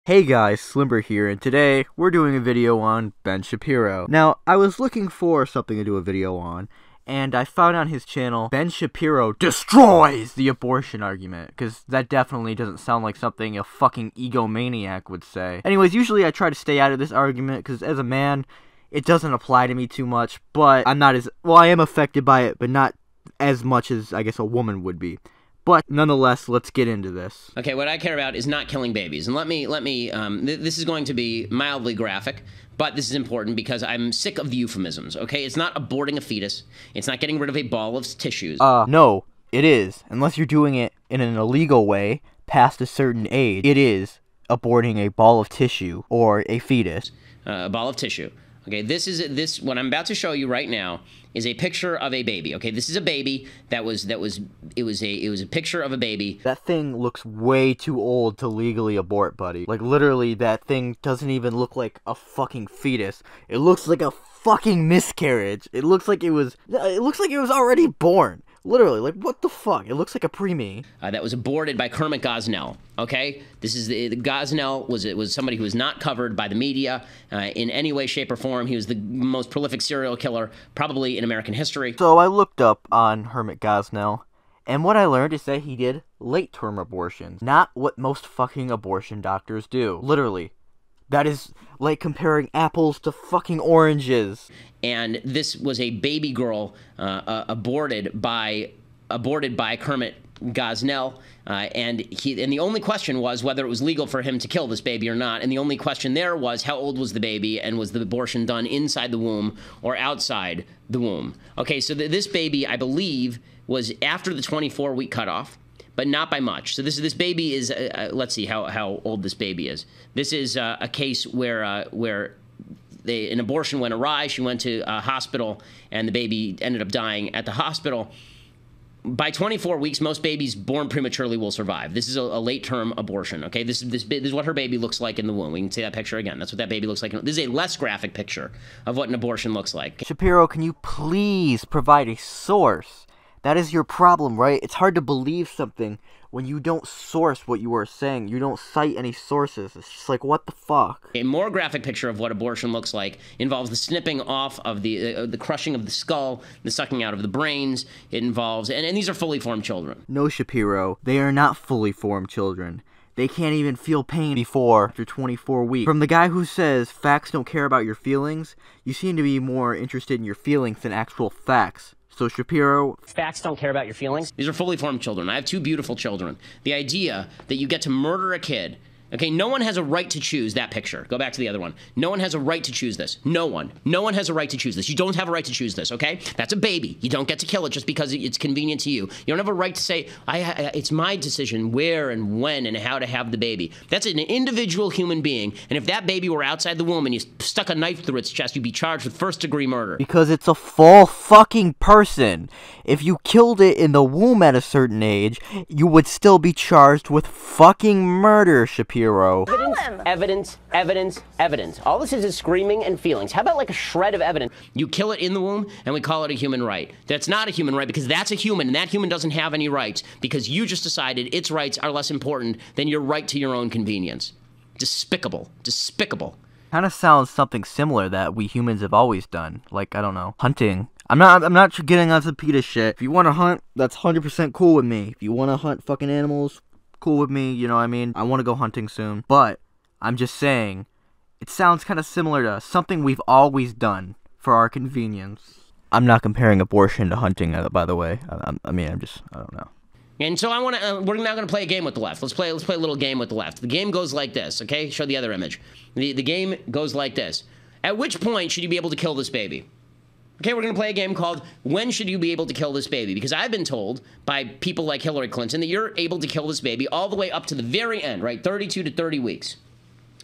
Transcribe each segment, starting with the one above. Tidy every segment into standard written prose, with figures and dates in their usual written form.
Hey guys, Slimber here, and today we're doing a video on Ben Shapiro. Now, I was looking for something to do a video on, and I found on his channel, Ben Shapiro destroys the abortion argument, because that definitely doesn't sound like something a fucking egomaniac would say. Anyways, usually I try to stay out of this argument, because as a man, it doesn't apply to me too much, but I'm not as, well, I am affected by it, but not as much as, I guess, a woman would be. But nonetheless, let's get into this. Okay, what I care about is not killing babies. And this is going to be mildly graphic, but this is important because I'm sick of the euphemisms, okay? It's not aborting a fetus. It's not getting rid of a ball of tissues. No, it is. Unless you're doing it in an illegal way, past a certain age, it is aborting a ball of tissue or a fetus. A ball of tissue. Okay, what I'm about to show you right now is a picture of a baby. Okay, this is a baby it was a picture of a baby. That thing looks way too old to legally abort, buddy. Like, literally, that thing doesn't even look like a fucking fetus. It looks like a fucking miscarriage. It looks like it was already born. Literally, like, what the fuck? It looks like a preemie. That was aborted by Kermit Gosnell, okay? This is the Gosnell was somebody who was not covered by the media in any way, shape, or form. He was the most prolific serial killer probably in American history. So I looked up on Hermit Gosnell, and what I learned is that he did late-term abortions, not what most fucking abortion doctors do. Literally. That is like comparing apples to fucking oranges. And this was a baby girl aborted by Kermit Gosnell, and the only question was whether it was legal for him to kill this baby or not. And the only question there was how old was the baby, and was the abortion done inside the womb or outside the womb? Okay, so this baby, I believe, was after the 24-week cutoff, but not by much. So this baby is, let's see how old this baby is. This is a case where an abortion went awry. She went to a hospital, and the baby ended up dying at the hospital. By 24 weeks, most babies born prematurely will survive. This is a late-term abortion, okay? This is what her baby looks like in the womb. We can see that picture again. That's what that baby looks like. This is a less graphic picture of what an abortion looks like. Shapiro, can you please provide a source? That is your problem, right? It's hard to believe something when you don't source what you are saying. You don't cite any sources. It's just like, what the fuck? A more graphic picture of what abortion looks like involves the snipping off of the crushing of the skull, the sucking out of the brains. It involves, and these are fully formed children. No, Shapiro, they are not fully formed children. They can't even feel pain before after 24 weeks. From the guy who says facts don't care about your feelings, you seem to be more interested in your feelings than actual facts. So, Shapiro, facts don't care about your feelings. These are fully formed children. I have two beautiful children. The idea that you get to murder a kid, okay, no one has a right to choose that picture. Go back to the other one. No one has a right to choose this. No one. No one has a right to choose this. You don't have a right to choose this, okay? That's a baby. You don't get to kill it just because it's convenient to you. You don't have a right to say, it's my decision where and when and how to have the baby. That's an individual human being, and if that baby were outside the womb and you stuck a knife through its chest, you'd be charged with first-degree murder. Because it's a full fucking person. If you killed it in the womb at a certain age, you would still be charged with fucking murder, Shapiro. Evidence. All this is screaming and feelings. How about like a shred of evidence? You kill it in the womb, and we call it a human right. That's not a human right because that's a human, and that human doesn't have any rights because you just decided its rights are less important than your right to your own convenience. Despicable. Despicable. Kind of sounds something similar that we humans have always done. Like, I don't know, hunting. I'm not getting on some PETA shit. If you want to hunt, that's 100% cool with me. If you want to hunt fucking animals, cool with me, you know what I mean? I want to go hunting soon. But I'm just saying, it sounds kind of similar to something we've always done for our convenience. I'm not comparing abortion to hunting, by the way. I don't know. And so we're now going to play a game with the left. Let's play a little game with the left. The game goes like this, okay? Show the other image. The game goes like this. At which point should you be able to kill this baby? Okay, we're going to play a game called When Should You Be Able to Kill This Baby? Because I've been told by people like Hillary Clinton that you're able to kill this baby all the way up to the very end, right? 32 to 30 weeks.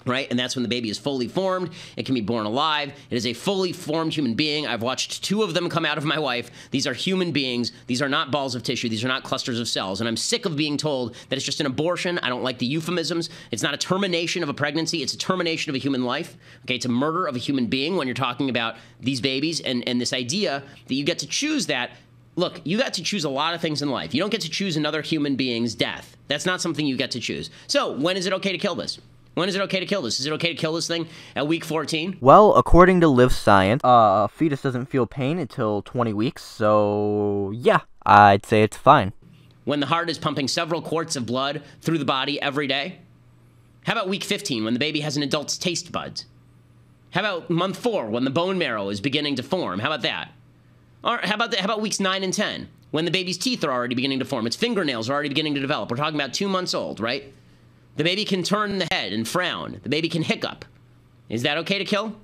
Right? And that's when the baby is fully formed. It can be born alive. It is a fully formed human being. I've watched 2 of them come out of my wife. These are human beings. These are not balls of tissue. These are not clusters of cells. And I'm sick of being told that it's just an abortion. I don't like the euphemisms. It's not a termination of a pregnancy. It's a termination of a human life. Okay, it's a murder of a human being when you're talking about these babies. And this idea that you get to choose that. Look, you got to choose a lot of things in life. You don't get to choose another human being's death. That's not something you get to choose. So, when is it okay to kill this? When is it okay to kill this? Is it okay to kill this thing at week 14? Well, according to Live Science, a fetus doesn't feel pain until 20 weeks, so yeah, I'd say it's fine. When the heart is pumping several quarts of blood through the body every day? How about week 15, when the baby has an adult's taste buds? How about month 4, when the bone marrow is beginning to form? How about that? Or how about weeks 9 and 10, when the baby's teeth are already beginning to form, its fingernails are already beginning to develop? We're talking about 2 months old, right? The baby can turn the head and frown. The baby can hiccup. Is that okay to kill?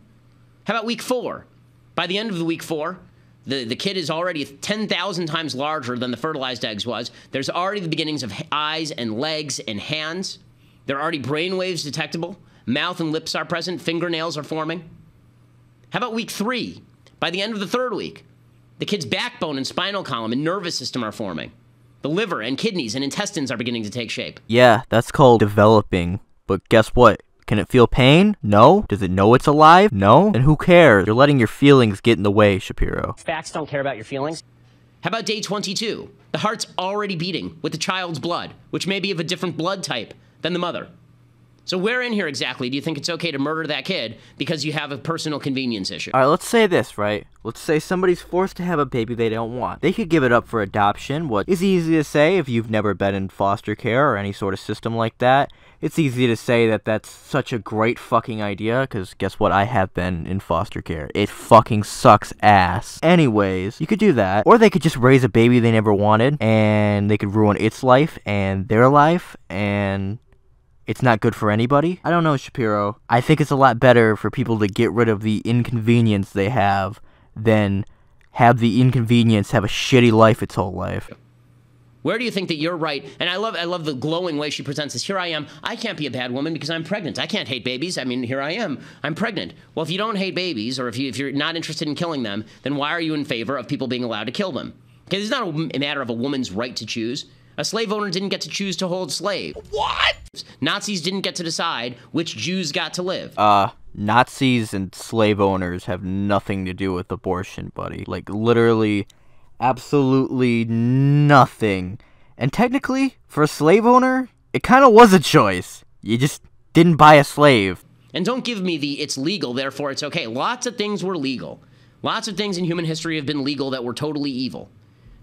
How about week 4? By the end of the week 4, the kid is already 10,000 times larger than the fertilized eggs was. There's already the beginnings of eyes and legs and hands. There are already brain waves detectable. Mouth and lips are present. Fingernails are forming. How about week 3? By the end of the 3rd week, the kid's backbone and spinal column and nervous system are forming. The liver and kidneys and intestines are beginning to take shape. Yeah, that's called developing. But guess what? Can it feel pain? No. Does it know it's alive? No. And who cares? You're letting your feelings get in the way, Shapiro. Facts don't care about your feelings. How about day 22? The heart's already beating with the child's blood, which may be of a different blood type than the mother. So where in here exactly do you think it's okay to murder that kid because you have a personal convenience issue? Alright, let's say this, right? Let's say somebody's forced to have a baby they don't want. They could give it up for adoption. What is easy to say if you've never been in foster care or any sort of system like that. It's easy to say that that's such a great fucking idea, because guess what? I have been in foster care. It fucking sucks ass. Anyways, you could do that. Or they could just raise a baby they never wanted, and they could ruin its life and their life, and it's not good for anybody. I don't know, Shapiro. I think it's a lot better for people to get rid of the inconvenience they have than have the inconvenience have a shitty life its whole life. Where do you think that you're right? And I love the glowing way she presents this. Here I am. I can't be a bad woman because I'm pregnant. I can't hate babies. I mean, here I am. I'm pregnant. Well, if you don't hate babies, or if you're not interested in killing them, then why are you in favor of people being allowed to kill them? Because it's not a matter of a woman's right to choose. A slave owner didn't get to choose to hold slaves. What? Nazis didn't get to decide which Jews got to live. Nazis and slave owners have nothing to do with abortion, buddy. Like, literally, absolutely nothing. And technically, for a slave owner, it kind of was a choice. You just didn't buy a slave. And don't give me the it's legal, therefore it's okay. Lots of things were legal. Lots of things in human history have been legal that were totally evil.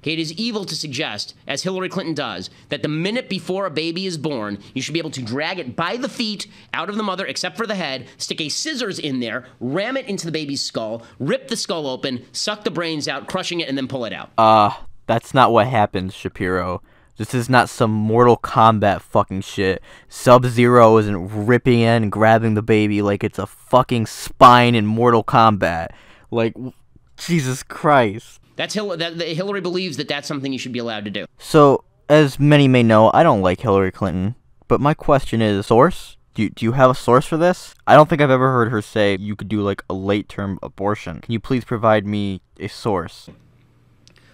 Okay, it is evil to suggest, as Hillary Clinton does, that the minute before a baby is born, you should be able to drag it by the feet out of the mother, except for the head, stick a scissors in there, ram it into the baby's skull, rip the skull open, suck the brains out, crushing it, and then pull it out. That's not what happens, Shapiro. This is not some Mortal Kombat fucking shit. Sub-Zero isn't ripping in and grabbing the baby like it's a fucking spine in Mortal Kombat. Like, Jesus Christ. Hillary believes that that's something you should be allowed to do. So, as many may know, I don't like Hillary Clinton. But my question is, source? Do you have a source for this? I don't think I've ever heard her say you could do, like, a late-term abortion. Can you please provide me a source?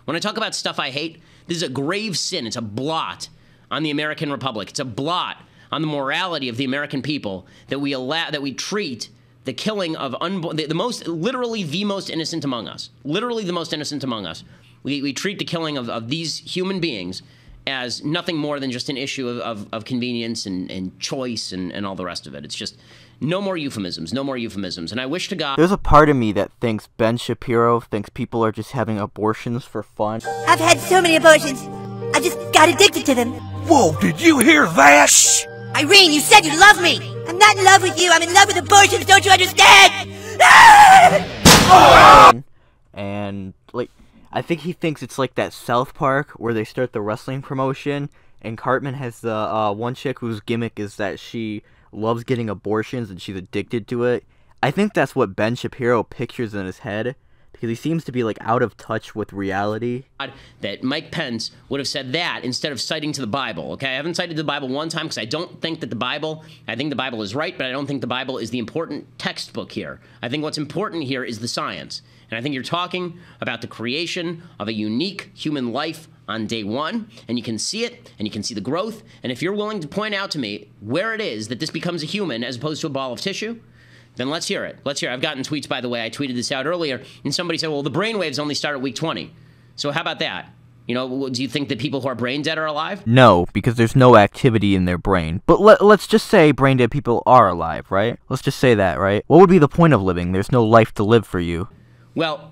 When I talk about stuff I hate, this is a grave sin. It's a blot on the American Republic. It's a blot on the morality of the American people that we treat the killing of literally the most innocent among us. Literally the most innocent among us. We treat the killing of these human beings as nothing more than just an issue of convenience and choice and all the rest of it. It's just no more euphemisms, no more euphemisms. And I wish to God... There's a part of me that thinks Ben Shapiro thinks people are just having abortions for fun. I've had so many abortions, I just got addicted to them. Whoa, did you hear that? Shh! Irene, you said you love me! I'm not in love with you, I'm in love with abortions, don't you understand? And, like, I think he thinks it's like that South Park where they start the wrestling promotion, and Cartman has the one chick whose gimmick is that she loves getting abortions and she's addicted to it. I think that's what Ben Shapiro pictures in his head, because he seems to be, like, out of touch with reality. That Mike Pence would have said that instead of citing to the Bible, okay? I haven't cited the Bible one time because I don't think that I think the Bible is right, but I don't think the Bible is the important textbook here. I think what's important here is the science. And I think you're talking about the creation of a unique human life on day one, and you can see it, and you can see the growth, and if you're willing to point out to me where it is that this becomes a human as opposed to a ball of tissue, then let's hear it. Let's hear it. I've gotten tweets, by the way. I tweeted this out earlier, and somebody said, well, the brainwaves only start at week 20. So how about that? You know, do you think that people who are brain dead are alive? No, because there's no activity in their brain. But let's just say brain dead people are alive, right? Let's just say that, right? What would be the point of living? There's no life to live for you. Well,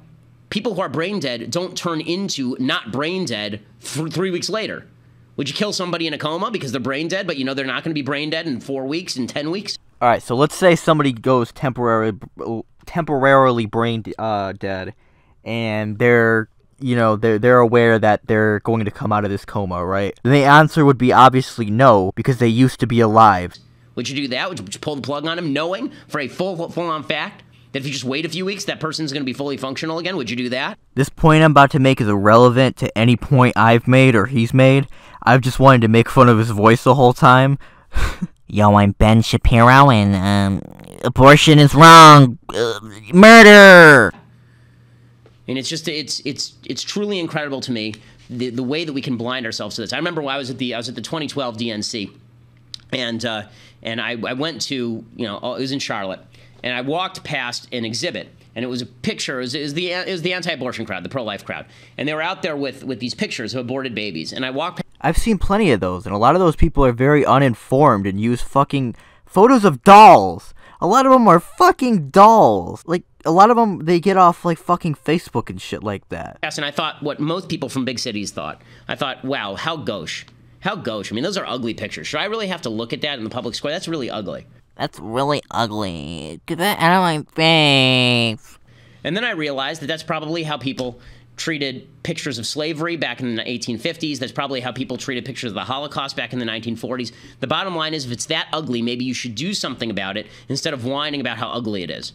people who are brain dead don't turn into not brain dead 3 weeks later. Would you kill somebody in a coma because they're brain dead, but you know they're not going to be brain dead in 4 weeks, in 10 weeks? All right, so let's say somebody goes temporarily brain dead, and they're aware that they're going to come out of this coma, right? Then the answer would be obviously no, because they used to be alive. Would you do that? Would you pull the plug on him, knowing for a full-on fact that if you just wait a few weeks, that person's going to be fully functional again? Would you do that? This point I'm about to make is irrelevant to any point I've made or he's made. I've just wanted to make fun of his voice the whole time. Yo, I'm Ben Shapiro, and abortion is wrong. Murder! And it's just it's truly incredible to me the way that we can blind ourselves to this. I remember when I was at the 2012 DNC, and I went to, you know, it was in Charlotte, and I walked past an exhibit, and it was a picture. It was the anti-abortion crowd, the pro-life crowd, and they were out there with these pictures of aborted babies. And I walked. I've seen plenty of those, and a lot of those people are very uninformed and use fucking photos of dolls. A lot of them are fucking dolls. Like, a lot of them, they get off, like, fucking Facebook and shit like that. Yes, and I thought what most people from big cities thought. I thought, wow, how gauche. How gauche. I mean, those are ugly pictures. Should I really have to look at that in the public square? That's really ugly. That's really ugly. Get that out of my face. And then I realized that that's probably how people treated pictures of slavery back in the 1850s. That's probably how people treated pictures of the Holocaust back in the 1940s. The bottom line is, if it's that ugly, maybe you should do something about it instead of whining about how ugly it is.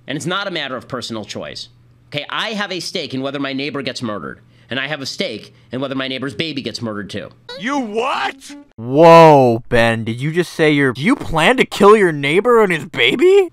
And it's not a matter of personal choice. Okay, I have a stake in whether my neighbor gets murdered. And I have a stake in whether my neighbor's baby gets murdered too. You what? Whoa, Do you just say do you plan to kill your neighbor and his baby?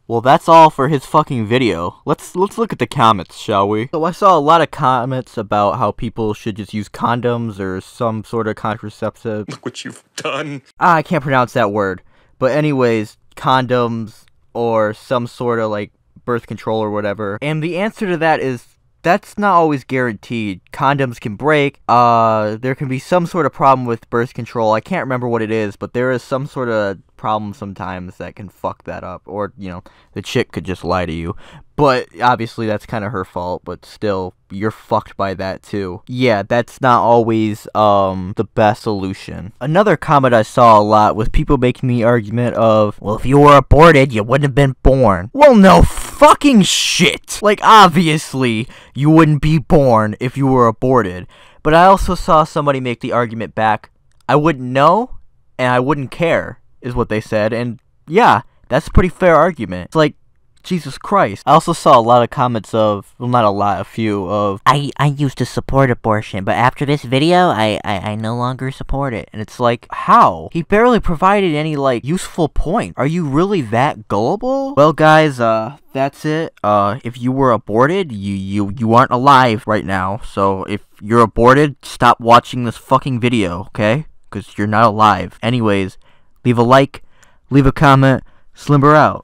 Well, that's all for his fucking video. Let's look at the comments, shall we? So I saw a lot of comments about how people should just use condoms or some sort of contraceptive. Look what you've done. I can't pronounce that word. But anyways, condoms or some sort of, like, birth control or whatever. And the answer to that is, that's not always guaranteed. Condoms can break. There can be some sort of problem with birth control. I can't remember what it is, but there is some sort of problem sometimes that can fuck that up. Or, you know, the chick could just lie to you. But obviously that's kind of her fault, but still, you're fucked by that too. Yeah, that's not always the best solution. Another comment I saw a lot was people making the argument of, well, if you were aborted, you wouldn't have been born. Well, no fucking shit! Like, obviously, you wouldn't be born if you were aborted. But I also saw somebody make the argument back, I wouldn't know, and I wouldn't care, is what they said, and yeah, that's a pretty fair argument. It's like, Jesus Christ. I also saw a lot of comments of, well, not a lot, a few of, I used to support abortion, but after this video, I no longer support it. and it's like, how? He barely provided any, like, useful point. Are you really that gullible? Well, guys, that's it. If you were aborted, you aren't alive right now, so if you're aborted, stop watching this fucking video, okay? Because you're not alive. Anyways, leave a like, leave a comment, Slimber out.